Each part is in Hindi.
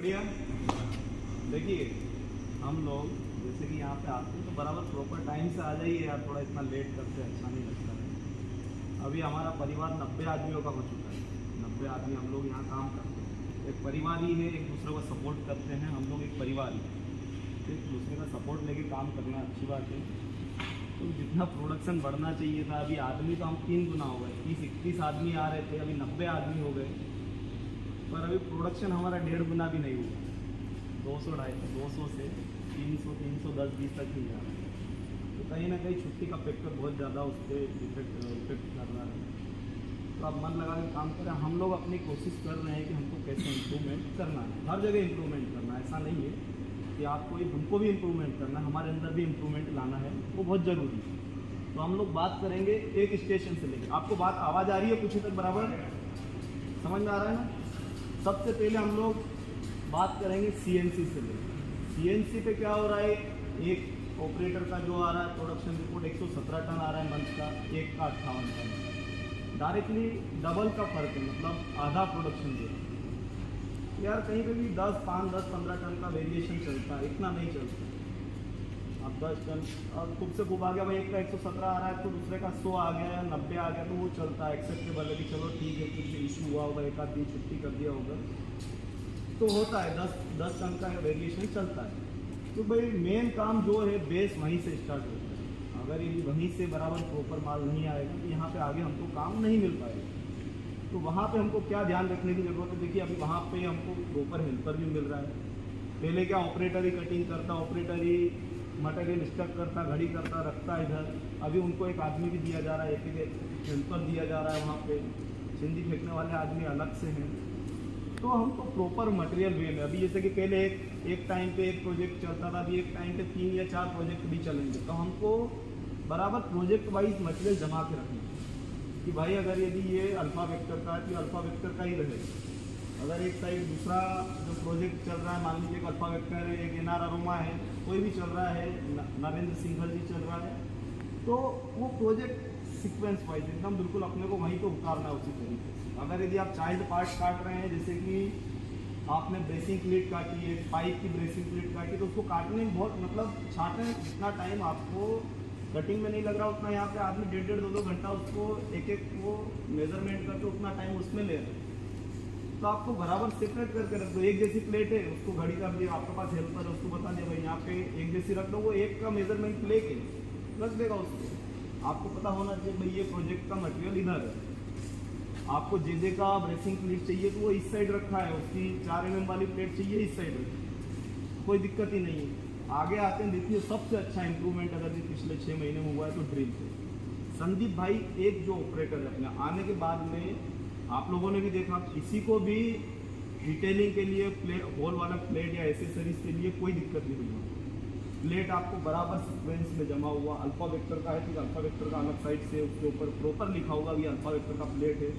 बढ़िया। देखिए हम लोग जैसे कि यहाँ पे आते हैं तो बराबर प्रॉपर टाइम से आ जाइए यार, थोड़ा इतना लेट करते अच्छा नहीं लगता है। अभी हमारा परिवार 90 आदमियों का हो चुका है। 90 आदमी हम लोग यहाँ काम करते हैं, एक परिवार ही है, एक दूसरे को सपोर्ट करते हैं हम लोग, एक परिवार ही एक दूसरे का सपोर्ट लेके काम करना अच्छी बात है। तो जितना प्रोडक्शन बढ़ना चाहिए था, अभी आदमी तो हम 3 गुना हो गए, 30-31 आदमी आ रहे थे, अभी 90 आदमी हो गए, पर अभी प्रोडक्शन हमारा 1.5 गुना भी नहीं हुआ। 200 से 310 20 तक ही जा रहा है। तो कहीं ना कहीं छुट्टी का फैक्टर बहुत ज़्यादा उस पर इफेक्ट कर रहा है। तो आप मन लगा के काम करें। हम लोग अपनी कोशिश कर रहे हैं कि हमको कैसे इम्प्रूवमेंट करना है, हर जगह इम्प्रूवमेंट करना है। ऐसा नहीं है कि आपको हमको भी इम्प्रूवमेंट करना है, हमारे अंदर भी इम्प्रूवमेंट लाना है, वो बहुत ज़रूरी है। तो हम लोग बात करेंगे एक स्टेशन से लेकर, आपको बात आवाज़ आ रही है कुछ तक बराबर समझ में आ रहा है ना? सबसे पहले हम लोग बात करेंगे सीएनसी से लेकर। सीएनसी पे क्या हो रहा है, एक ऑपरेटर का जो आ रहा है प्रोडक्शन रिपोर्ट 117 टन आ रहा है मंथ का, एक का 58 टन, डायरेक्टली डबल का फर्क है, मतलब आधा प्रोडक्शन दे यार। कहीं पे भी 10-15 टन का वेरिएशन चलता है, इतना नहीं चलता। अब 10 टन और खूब से खूब आ गया भाई, एक का 117 आ रहा है तो दूसरे का 100 आ गया या 90 आ गया, तो वो चलता है, एक्सेप्टेबल है कि चलो ठीक है, कुछ इशू हुआ होगा, एक आध दिन छुट्टी कर दिया होगा तो होता है, 10 टन का वेरिएशन चलता है। तो भाई मेन काम जो है बेस वहीं से स्टार्ट होता है। अगर ये वहीं से बराबर प्रॉपर माल नहीं आएगा तो यहाँ पे आगे हमको काम नहीं मिल पाएगा। तो वहाँ पे हमको क्या ध्यान रखने की ज़रूरत है? देखिए अभी वहाँ पे हमको प्रॉपर हेल्पर भी मिल रहा है। पहले क्या ऑपरेटर ही कटिंग करता, ऑपरेटर ही मटेरियल स्टक करता, घड़ी करता, रखता इधर। अभी उनको एक आदमी भी दिया जा रहा है, एक हेल्पर दिया जा रहा है वहाँ पे। चिंदी फेंकने वाले आदमी अलग से हैं। तो हमको प्रॉपर मटेरियल वे में, अभी जैसे कि पहले एक टाइम पे एक प्रोजेक्ट चलता था, अभी एक टाइम पे 3 या 4 प्रोजेक्ट भी चलेंगे। तो हमको बराबर प्रोजेक्ट वाइज मटेरियल जमा के रखना है कि भाई अगर यदि ये अल्फा वेक्टर का है तो अल्फा वेक्टर का ही रहेगा। अगर एक साइड दूसरा जो प्रोजेक्ट चल रहा है, मान लीजिए एक अल्फा वेक्टर है, एक एनआर अरोमा है, कोई भी चल रहा है, नरेंद्र सिंघल जी चल रहा है, तो वो प्रोजेक्ट सीक्वेंस वाइज एकदम बिल्कुल अपने को वहीं पे उतारना है उसी तरीके से। अगर यदि आप चाइल्ड पार्ट काट रहे हैं, जैसे कि आपने ब्रेसिंग प्लेट काटी है, पाइप की ब्रेसिंग प्लेट काटी, तो उसको काटने में बहुत मतलब छाटने में जितना टाइम आपको कटिंग में नहीं लग रहा, उतना यहाँ पे आदमी 1.5 2 घंटा उसको एक वो मेजरमेंट करके उतना टाइम उसमें ले रहे हैं। तो आपको बराबर सेपरेट करके रख दो। एक जैसी प्लेट है उसको घड़ी कर दिया, आपके पास हेल्पर है उसको बता दिया भाई यहाँ पे एक जैसी रख दो, वो एक का मेजरमेंट लेके रख देगा उसको। आपको पता होना चाहिए भाई ये प्रोजेक्ट का मटेरियल इधर है, आपको जे का ब्रेसिंग प्लेट चाहिए तो वो इस साइड रखा है, उसकी 4 mm वाली प्लेट चाहिए इस साइड रखी, कोई दिक्कत ही नहीं है। आगे आते हैं, देखिए सबसे अच्छा इंप्रूवमेंट अगर भी पिछले 6 महीने में हुआ है तो ड्रिल पे संदीप भाई एक जो ऑपरेटर है अपने आने के बाद में आप लोगों ने भी देखा, किसी को भी डिटेलिंग के लिए होल वाला प्लेट या एसेसरीज के लिए कोई दिक्कत नहीं हुई। प्लेट आपको बराबर सीक्वेंस में जमा हुआ, अल्फा वेक्टर का है तो अल्फा वेक्टर का अलग साइड से उसके ऊपर प्रॉपर लिखा होगा भी अल्फा वेक्टर का प्लेट है,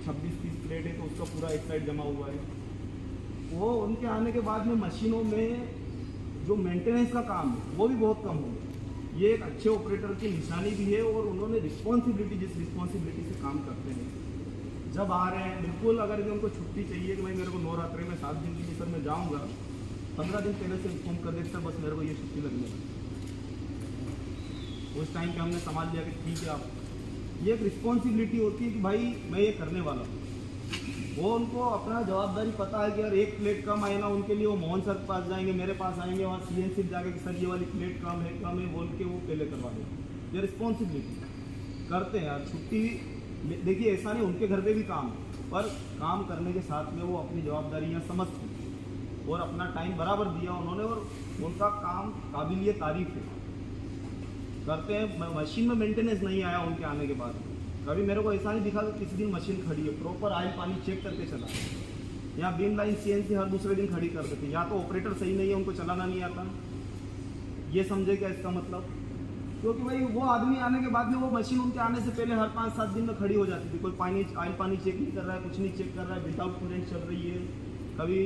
26-30 प्लेट है तो उसका पूरा एक साइड जमा हुआ है। वो उनके आने के बाद में मशीनों में जो मेंटेनेंस का काम है वो भी बहुत कम हो गया। ये एक अच्छे ऑपरेटर की निशानी भी है, और उन्होंने रिस्पॉन्सिबिलिटी, जिस रिस्पॉन्सिबिलिटी से काम करते हैं, जब आ रहे हैं बिल्कुल अगर भी उनको छुट्टी चाहिए कि भाई मेरे को नवरात्रि में 7 दिन के लिए सर मैं जाऊँगा, 15 दिन पहले से इन्फॉर्म कर देते सर बस मेरे को ये छुट्टी लगने लगी। उस टाइम पे हमने समझ लिया कि ठीक है, आप ये एक रिस्पॉन्सिबिलिटी होती है कि भाई मैं ये करने वाला हूँ। वो उनको अपना जवाबदारी पता है कि यार एक प्लेट कम आए ना, उनके लिए वो मोहन सर के पास जाएंगे, मेरे पास आएंगे, वहाँ सीएनसी जाके कि सर ये वाली प्लेट कम है बोल के वो पहले करवा देंगे। ये रिस्पॉन्सिबिलिटी करते हैं यार। छुट्टी देखिए ऐसा नहीं, उनके घर पे भी काम है, पर काम करने के साथ में वो अपनी जवाबदारियाँ समझते हैं और अपना टाइम बराबर दिया उन्होंने, और उनका काम काबिलिए तारीफ है, करते हैं। मशीन में मेंटेनेंस नहीं आया उनके आने के बाद, कभी मेरे को ऐसा नहीं दिखा कि किसी दिन मशीन खड़ी है, प्रॉपर ऑयल पानी चेक करके चला। यहाँ बीम लाइन सीएनसी हर दूसरे दिन खड़ी कर देती, या तो ऑपरेटर सही नहीं है, उनको चलाना नहीं आता, ये समझे क्या इसका मतलब? क्योंकि भाई वो आदमी आने के बाद में वो मशीन उनके आने से पहले हर 5-7 दिन में खड़ी हो जाती थी। कोई ऑयल पानी चेक नहीं कर रहा है, कुछ नहीं चेक कर रहा है, विदाउट कूलेंट चल रही है, कभी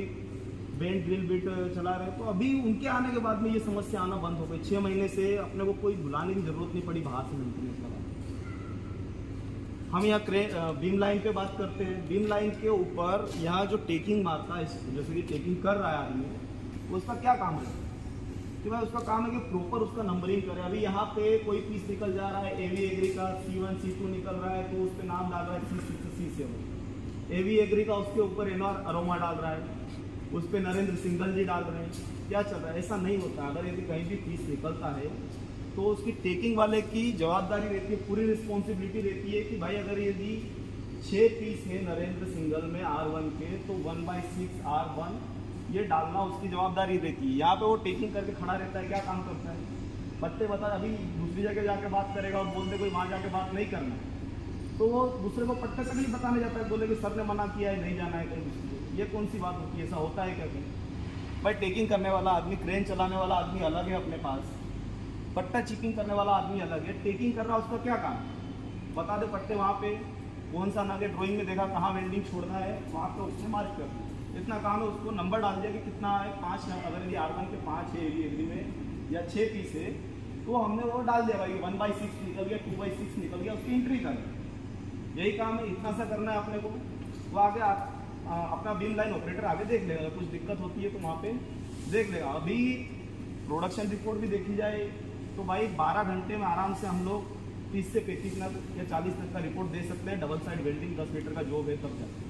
बेंड ड्रिल बिट चला रहे हैं। तो अभी उनके आने के बाद में ये समस्या आना बंद हो गई। 6 महीने से अपने को कोई बुलाने की जरूरत नहीं पड़ी बाहर से मेंटेनेंस लगा। हम यहाँ बीम लाइन पे बात करते हैं। बीम लाइन के ऊपर यहाँ जो टेकिंग मारता है, जैसे कि टेकिंग कर रहा है आदमी, उसका क्या काम है कि भाई उसका काम है कि प्रॉपर उसका नंबरिंग करे। अभी यहाँ पे कोई पीस निकल जा रहा है एवी एग्री का, C1 C2 निकल रहा है तो उस पर नाम डाल रहा है C6 C7। एवी एग्री का उसके ऊपर एनआर अरोमा डाल रहा है, उस पर नरेंद्र सिंघल जी डाल रहे हैं। क्या चल रहा है? ऐसा नहीं होता। अगर यदि कहीं भी पीस निकलता है तो उसकी टेकिंग वाले की जवाबदारी रहती है, पूरी रिस्पॉन्सिबिलिटी रहती है कि भाई अगर यदि 6 पीस है नरेंद्र सिंघल में R1 के, तो 1/6 R1 ये डालना उसकी जवाबदारी रहती है। यहाँ पे वो टेकिंग करके खड़ा रहता है, क्या काम करता है? पत्ते बता, अभी दूसरी जगह जाके बात करेगा और बोलते कोई वहाँ जाके बात नहीं करना है, तो वो दूसरे को पट्टे तक नहीं बताने जाता है, बोले कि सर ने मना किया है, नहीं जाना है कहीं दूसरी। ये कौन सी बात होती है? ऐसा होता है क्या कहीं? भाई टेकिंग करने वाला आदमी, क्रेन चलाने वाला आदमी अलग है अपने पास, पट्टा चिपिंग करने वाला आदमी अलग है। टेकिंग कर रहा है, उसका क्या काम? बता दे पट्टे वहाँ पे कौन सा नग है, ड्राइंग में देखा कहाँ वेल्डिंग छोड़ना है, वहाँ पे उसने मार्क कर दिया। इतना काम है, उसको नंबर डाल दिया कि कितना है, 5 अगर ये R1 के 5 है एग्री में या 6 पीस है, तो हमने वो डाल दिया भाई 1/6 निकल गया, 2/6 निकल गया, उसकी एंट्री कर। यही काम है, इतना सा करना है अपने को। तो आगे अपना बीम लाइन ऑपरेटर आगे देख लेगा, कुछ दिक्कत होती है तो वहाँ पे देख लेगा। अभी प्रोडक्शन रिपोर्ट भी देखी जाए तो भाई 12 घंटे में आराम से हम लोग 30 से 35 नग या 40 नग का रिपोर्ट दे सकते हैं। डबल साइड वेल्डिंग 10 मीटर का जॉब है तब जाते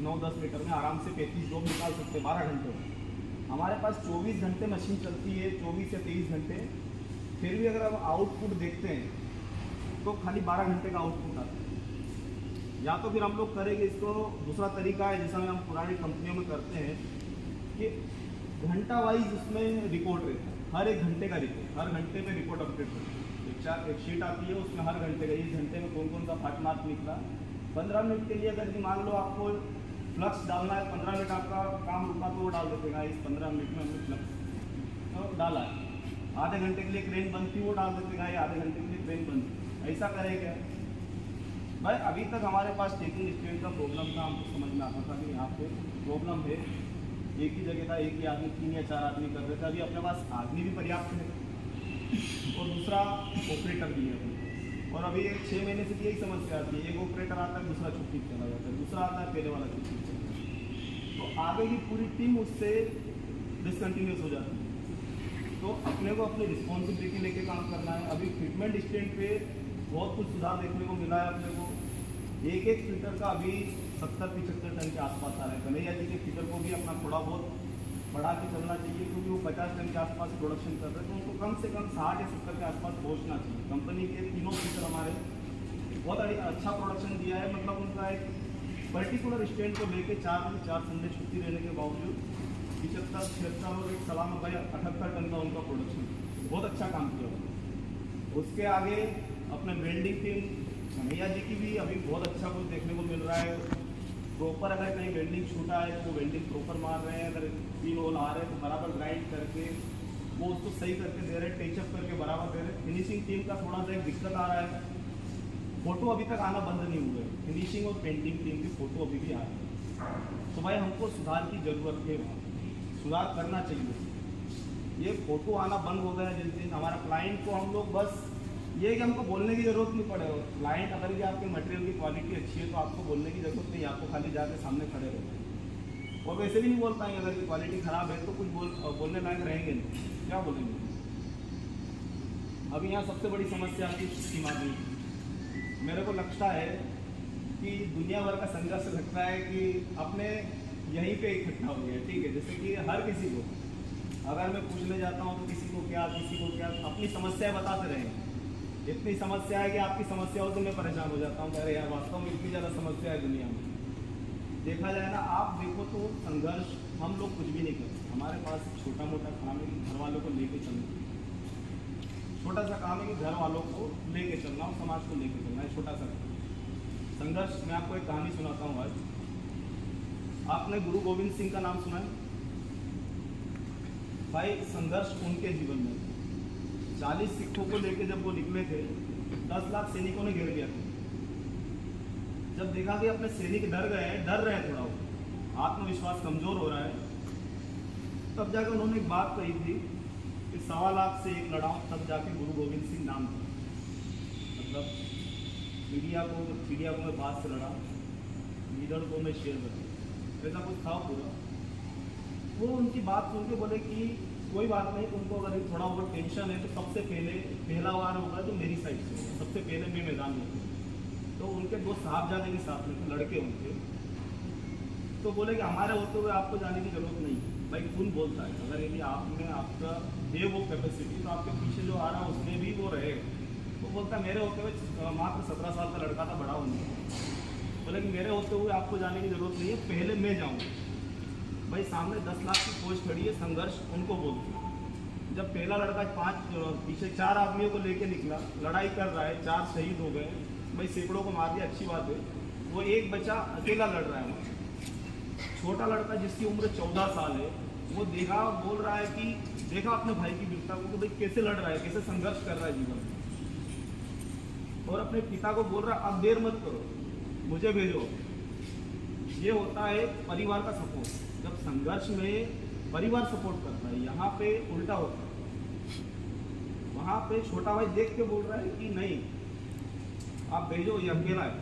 9-10 मीटर में आराम से 35 जॉब निकाल सकते हैं 12 घंटे में। हमारे पास 24 घंटे मशीन चलती है, 24 या 23 घंटे। फिर भी अगर हम आउटपुट देखते हैं तो खाली 12 घंटे का आउटपुट आता है। या तो फिर हम लोग करेंगे इसको, दूसरा तरीका है जैसा हम पुरानी कंपनियों में करते हैं कि घंटा वाइज उसमें रिपोर्ट रहता है, हर 1 घंटे का रिपोर्ट, हर घंटे में रिपोर्ट अपडेट होता है। एक शीट आती है उसमें हर घंटे का, इस घंटे में कौन कौन सा पार्ट मार्क निकला। 15 मिनट के लिए अगर मान लो आपको फ्लक्स डालना है, 15 मिनट आपका काम रुका तो वो डाल देगा इस 15 मिनट में हमने फ्लक्स तो डाला है। आधे घंटे के लिए क्रेन बंद थी, वो डाल देगा ये आधे घंटे के लिए क्रेन बंद थी। ऐसा करेगा भाई। अभी तक हमारे पास टेकिंग स्टैंड का प्रॉब्लम था, हमको समझ में आता था कि यहाँ पे प्रॉब्लम है। एक ही जगह था, एक ही आदमी 3 या 4 आदमी कर रहे थे। अभी अपने पास आदमी भी पर्याप्त है और दूसरा ऑपरेटर भी है। और अभी 6 महीने से यही समस्या आती है, एक ऑपरेटर आता है, दूसरा छुट्टी चला जाता है, दूसरा आता है, पहले वाला छुट्टी चला जाता है, तो आगे की पूरी टीम उससे डिसकंटिन्यूस हो जाती है। तो अपने को अपनी रिस्पॉन्सिबिलिटी लेके काम करना है। अभी फिटमेंट स्टैंड पे बहुत कुछ सुधार देखने को मिला है अपने को। एक फिल्टर का अभी 70-75 टन के आसपास आ रहा है। कन्हैया जी के फिल्टर को भी अपना थोड़ा बहुत बढ़ा के चलना चाहिए, क्योंकि वो 50 टन के आसपास प्रोडक्शन कर रहे हैं, तो उनको कम से कम 60 या 70 के आसपास पहुंचना चाहिए। कंपनी के तीनों फिल्टर हमारे बहुत अच्छा प्रोडक्शन दिया है। मतलब उनका एक पर्टिकुलर स्टैंड को लेके 4 संडे छुट्टी रहने के बावजूद 75-76 और एक सवा में 78 टन का उनका प्रोडक्शन, बहुत अच्छा काम किया। उसके आगे अपने वेल्डिंग टीम कन्हैया जी की भी अभी बहुत अच्छा कुछ देखने को मिल रहा है। प्रॉपर अगर कहीं वेल्डिंग छूटा है तो वेल्डिंग प्रॉपर मार रहे हैं, अगर 3 होल आ रहे हैं तो बराबर ग्राइंड करके वो उसको सही करके दे रहे हैं, टचअप करके बराबर दे रहे हैं। फिनिशिंग टीम का थोड़ा सा एक दिक्कत आ रहा है, फोटो अभी तक आना बंद नहीं हुए। फिनिशिंग और पेंटिंग टीम की फोटो अभी भी आ रही है। तो भाई हमको सुधार की ज़रूरत है, सुधार करना चाहिए। ये फोटो आना बंद हो गया जिस दिन हमारा क्लाइंट को हम लोग बस ये कि हमको बोलने की ज़रूरत नहीं पड़े। क्लाइंट अगर भी आपके मटेरियल की क्वालिटी अच्छी है तो आपको बोलने की ज़रूरत नहीं, आपको खाली जाके सामने खड़े रहते और वैसे भी नहीं बोल पाएंगे। अगर क्वालिटी ख़राब है तो कुछ बोलने लायक रहेंगे नहीं, क्या बोलेंगे। अभी यहाँ सबसे बड़ी समस्या आपकी सीमांकन। मेरे को लगता है कि दुनिया भर का संघर्ष लगता है कि अपने यहीं पे इकट्ठा हो गया, ठीक है। जैसे कि हर किसी को अगर मैं पूछने जाता हूँ तो किसी को क्या अपनी समस्याएं बताते रहेंगे। इतनी समस्या है कि आपकी समस्याओं से मैं परेशान हो जाता हूँ। अरे यार वास्तव में इतनी ज़्यादा समस्या है दुनिया में, देखा जाए ना। आप देखो तो संघर्ष हम लोग कुछ भी नहीं करते। हमारे पास छोटा मोटा काम है कि घर वालों को लेके चलना, छोटा सा काम है कि घर वालों को लेके चलना और समाज को लेके चलना है, छोटा सा संघर्ष। मैं आपको एक कहानी सुनाता हूँ आज। आपने गुरु गोविंद सिंह का नाम सुना है भाई? संघर्ष उनके जीवन में 40 सिखों को लेके जब वो निकले थे, 10 लाख सैनिकों ने घेर दिया था। जब देखा कि अपने सैनिक डर रहे हैं, थोड़ा वो आत्मविश्वास कमजोर हो रहा है, तब जाकर उन्होंने एक बात कही थी कि 1.25 लाख से एक लड़ाऊं, तब जाके गुरु गोविंद सिंह नाम था। मतलब चिड़िया को मैं बात से लड़ा, गीदड़ को मैं शेर बना, ऐसा कुछ था पूरा। वो उनकी बात सुन के बोले कि कोई बात नहीं, तुमको अगर थोड़ा बहुत टेंशन है तो सबसे पहला वार होगा तो मेरी साइड से, सबसे पहले मैं मैदान में। तो उनके दो साहबजादे के साथ में लड़के उनके, तो बोले कि हमारे होते हुए आपको जाने की जरूरत नहीं है। भाई कौन बोलता है, अगर यदि आपने आपका दे वो कैपेसिटी तो आपके पीछे जो आ रहा है उसमें भी वो रहेगा। वो बोलता मेरे होते हुए मात्र 17 साल का लड़का था, बड़ा उनका, बोले कि मेरे होते हुए आपको जाने की जरूरत नहीं है, पहले मैं जाऊँगा। भाई सामने 10 लाख की फौज खड़ी है, संघर्ष उनको बोलते हैं। जब पहला लड़का पीछे 4 आदमियों को लेके निकला, लड़ाई कर रहा है, 4 शहीद हो गए, भाई सैकड़ों को मार दिया, अच्छी बात है। वो एक बच्चा अकेला लड़ रहा है, छोटा लड़का जिसकी उम्र 14 साल है, वो देखा, बोल रहा है कि देखा अपने भाई की वीरता को, तो भाई कैसे लड़ रहा है, कैसे संघर्ष कर रहा है जीवन में। और अपने पिता को बोल रहा अब देर मत करो, मुझे भेजो। ये होता है परिवार का सपोर्ट। जब संघर्ष में परिवार सपोर्ट करता है, यहाँ पे उल्टा होता है। वहाँ पे छोटा भाई देख के बोल रहा है कि नहीं आप भेजो, ये अकेला है,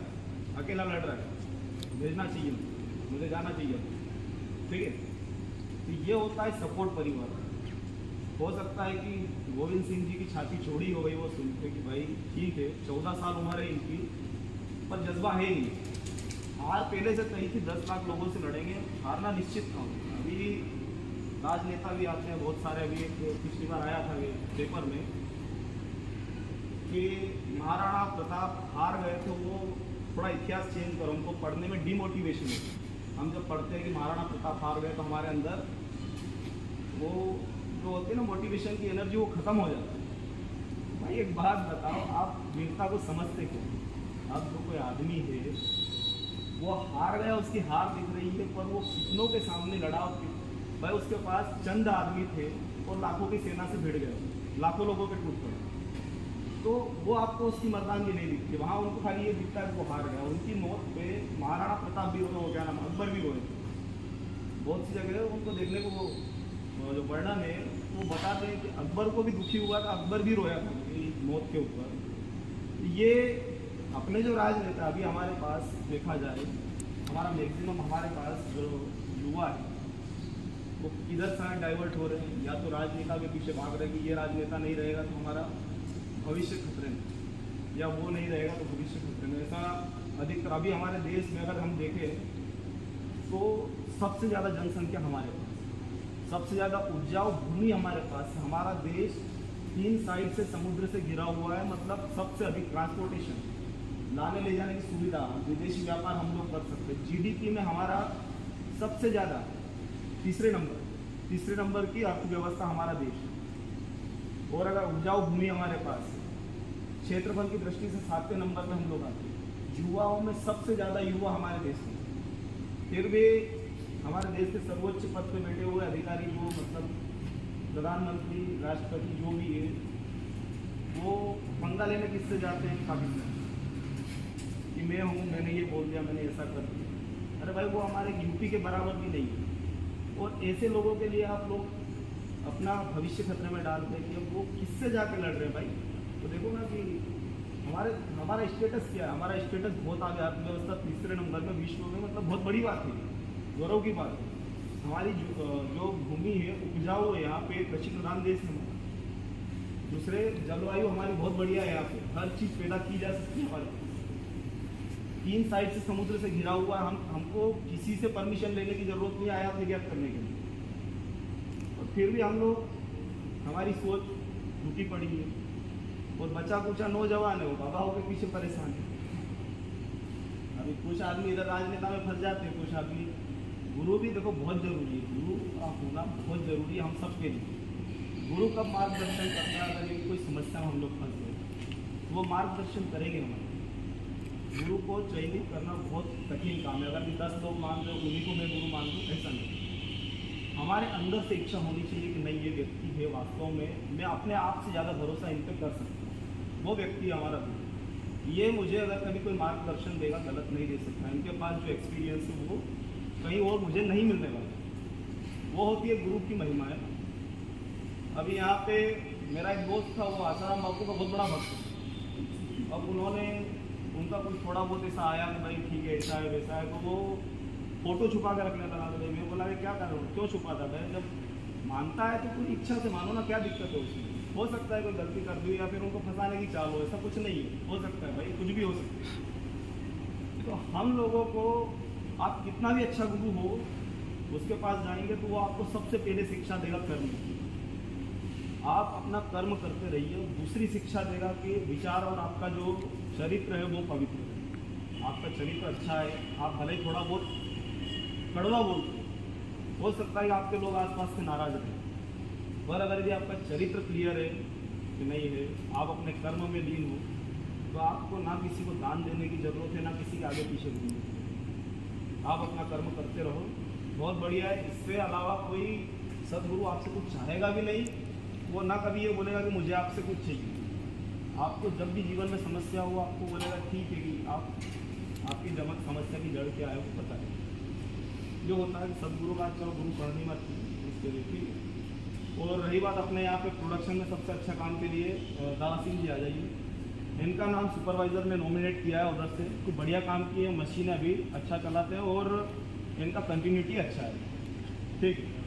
अकेला लड़ रहा है, भेजना चाहिए, मुझे जाना चाहिए, ठीक है। तो ये होता है सपोर्ट परिवार। हो सकता है कि गोविंद सिंह जी की छाती छोड़ी हो गई वो सुन के कि भाई ठीक है 14 साल उम्र है इनकी, पर जज्बा है ही नहीं। हार पहले से तय थी, 10 लाख लोगों से लड़ेंगे, हारना निश्चित था। अभी राजनेता भी आते हैं बहुत सारे, अभी एक पिछली बार आया था पेपर में कि महाराणा प्रताप हार गए थे। वो थोड़ा इतिहास चेंज करो, हमको पढ़ने में डिमोटिवेशन है। हम जब पढ़ते हैं कि महाराणा प्रताप हार गए तो हमारे अंदर वो जो होती है ना मोटिवेशन की एनर्जी, वो खत्म हो जाती है। भाई एक बात बताओ, आप वीरता को समझते क्यों? अब जो कोई आदमी है वो हार गया, उसकी हार दिख रही है, पर वो कितनों के सामने लड़ा। भाई उसके पास चंद आदमी थे और लाखों की सेना से भिड़ गए, लाखों लोगों के टूट पड़े। तो वो आपको उसकी मर्दानगी नहीं दिखती, वहाँ उनको खाली ये दिखता है कि वो हार गया। उनकी मौत पे महाराणा प्रताप भी रोए, हो गया नाम अकबर भी रोए। बहुत सी जगह उनको देखने को वो जो वर्णन है वो बताते हैं कि अकबर को भी दुखी हुआ था, अकबर भी रोया था उनकी मौत के ऊपर। ये अपने जो राजनेता अभी हमारे पास देखा जाए, हमारा मैक्सिमम हमारे पास जो युवा है वो किधर साइड डाइवर्ट हो रहे हैं, या तो राजनेता के पीछे भाग रहे हैं कि ये राजनेता नहीं रहेगा तो हमारा भविष्य खतरे में, या वो नहीं रहेगा तो भविष्य खतरे में। ऐसा अधिकतर अभी हमारे देश में अगर हम देखें तो सबसे ज़्यादा जनसंख्या हमारे पास, सबसे ज़्यादा उपजाऊ भूमि हमारे पास। हमारा देश 3 साइड से समुद्र से घिरा हुआ है, मतलब सबसे अधिक ट्रांसपोर्टेशन, लाने ले जाने की सुविधा, विदेशी व्यापार हम लोग कर सकते हैं। जीडीपी में हमारा सबसे ज़्यादा तीसरे नंबर की अर्थव्यवस्था हमारा देश। और अगर उपजाऊ भूमि हमारे पास, क्षेत्रफल की दृष्टि से 7वें नंबर में हम लोग आते हैं। युवाओं में सबसे ज़्यादा युवा हमारे देश में, फिर भी हमारे देश के सर्वोच्च पद पे बैठे हुए अधिकारी जो मतलब प्रधानमंत्री, राष्ट्रपति जो भी है, वो पंगा लेने किससे जाते हैं? पाकिस्तान कि मैं हूँ, मैंने ये बोल दिया, मैंने ऐसा कर दिया। अरे भाई वो हमारे यूपी के बराबर भी नहीं है। और ऐसे लोगों के लिए आप लोग अपना भविष्य खतरे में डालते हैं कि वो किससे जाके लड़ रहे हैं भाई। तो देखो ना कि हमारा स्टेटस क्या है। हमारा स्टेटस बहुत आगे, अर्थव्यवस्था तीसरे नंबर में विश्व में, मतलब बहुत बड़ी बात है, गौरव की बात है। हमारी जो भूमि है उपजाऊ है, यहाँ पे कृषि प्रधान देश है हमारा। दूसरे जलवायु हमारी बहुत बढ़िया है, यहाँ पे हर चीज़ पैदा की जा सकती है हमारे पास। 3 साइड से समुद्र से घिरा हुआ, हमको किसी से परमिशन लेने की जरूरत नहीं आयात निर्यात करने के लिए। और फिर भी हम लोग, हमारी सोच टूटी पड़ी है। और बचा कुचा नौजवान है वो बाबाओं के पीछे परेशान है। अभी कुछ आदमी इधर राजनेता में फंस जाते हैं, कुछ आदमी। गुरु भी देखो बहुत जरूरी है, गुरु का होना बहुत जरूरी है हम सबके लिए। गुरु का मार्गदर्शन करना, अगर कोई समस्या में हम लोग फंस गए वो मार्गदर्शन करेंगे हमारे। गुरु को चयनित करना बहुत कठिन काम है। अगर 10 लोग मान रहे हो उन्हीं को मैं गुरु मान दूँ, ऐसा नहीं। हमारे अंदर से इच्छा होनी चाहिए कि नहीं, ये व्यक्ति है वास्तव में, मैं अपने आप से ज़्यादा भरोसा इन पर कर सकता हूँ, वो व्यक्ति हमारा गुरु। ये मुझे अगर कभी कोई मार्गदर्शन देगा गलत नहीं दे सकता। इनके पास जो एक्सपीरियंस है वो कहीं और मुझे नहीं मिलने वाला। वो होती है गुरु की महिमा है। अभी यहाँ पे मेरा एक दोस्त था, वो आसाराम बापू का बहुत बड़ा भक्त है। अब उन्होंने उनका कुछ थोड़ा बहुत ऐसा आया कि भाई ठीक है ऐसा है वैसा है, तो वो फ़ोटो छुपा के रखने लगा। तो मैं बोला कि क्या कर रहे हो, क्यों छुपाता है, जब मानता है तो पूरी इच्छा से मानो ना, क्या दिक्कत है उसमें। हो सकता है कोई गलती कर दी या फिर उनको फंसाने की चाल हो, ऐसा कुछ नहीं है, हो सकता है भाई, कुछ भी हो सकता है। तो हम लोगों को, आप कितना भी अच्छा गुरु हो उसके पास जाएंगे तो वो आपको सबसे पहले शिक्षा देगा कर्म की। आप अपना कर्म करते रहिए, और दूसरी शिक्षा देगा कि विचार और आपका जो चरित्र है वो पवित्र है। आपका चरित्र अच्छा है, आप भले ही थोड़ा बहुत कड़वा बोलते हो सकता है आपके लोग आसपास से नाराज रहें, पर अगर यदि आपका चरित्र क्लियर है कि नहीं है, आप अपने कर्म में लीन हो, तो आपको ना किसी को दान देने की ज़रूरत है, ना किसी के आगे पीछे घूमने की। आप अपना कर्म करते रहो, बहुत बढ़िया है। इससे अलावा कोई सदगुरु आपसे कुछ चाहेगा भी नहीं, वो ना कभी ये बोलेगा कि मुझे आपसे कुछ चाहिए। आपको जब भी जीवन में समस्या हो, आपको बोलेगा ठीक है कि आपकी समस्या की जड़ क्या है वो पता है। जो होता है सदगुरु का, चलो गुरु करनी मत उसके लिए, ठीक है। और रही बात अपने यहाँ पे प्रोडक्शन में सबसे अच्छा काम के लिए दारा सिंह जी आ जाइए, इनका नाम सुपरवाइज़र ने नॉमिनेट किया है उधर से, तो बढ़िया काम की है, मशीन अभी अच्छा चलाते हैं और इनका कंटिन्यूटी अच्छा है, ठीक है।